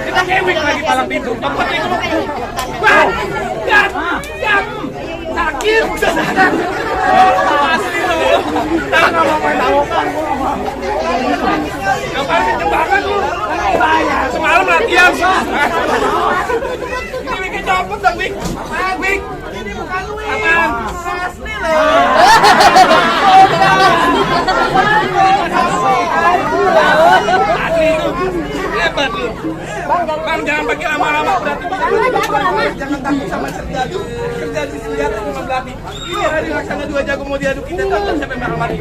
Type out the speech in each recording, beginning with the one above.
Kita kewik lagi palang pintu. Tempat itu. Bang! Sakit! Udah sadar! Asli loh! Tangan mau main tawokan. Ngapain jembakan lu? Semalam latihan. Ini Wik copot dong, Wik. Wik! Ini bukan lu, Wik. Apaan? Asli loh! Asli itu. Hebat lu. Bang, jangan pakai lama-lama berarti. Jangan takut sama Serdadu. Serdadu senjata cuma belati. Ini hari laksana 2 jago mau diadu kita tonton sampai marah-marah.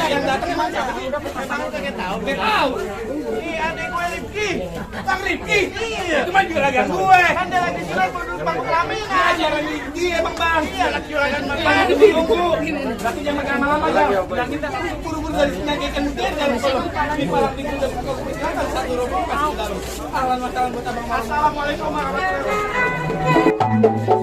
Yang datang emang siapa sih? Udah tahu. Ini adik gue Rifki. Bang Rifki. Itu mah juragan gue. Kan dia lagi jualan produk Bang Rame kan. Ajaran Rifki emang Bang. Iya, lagi jualan Bang Bang Rame. ditunggu. Berarti jangan lama-lama Bang. Bilangin kita buru-buru dari sini aja kan mungkin dan kalau di malam minggu udah buka silakan satu rombongan pasti dalam. Ahlan wa sahlan buat Abang Malam. Assalamualaikum warahmatullahi wabarakatuh.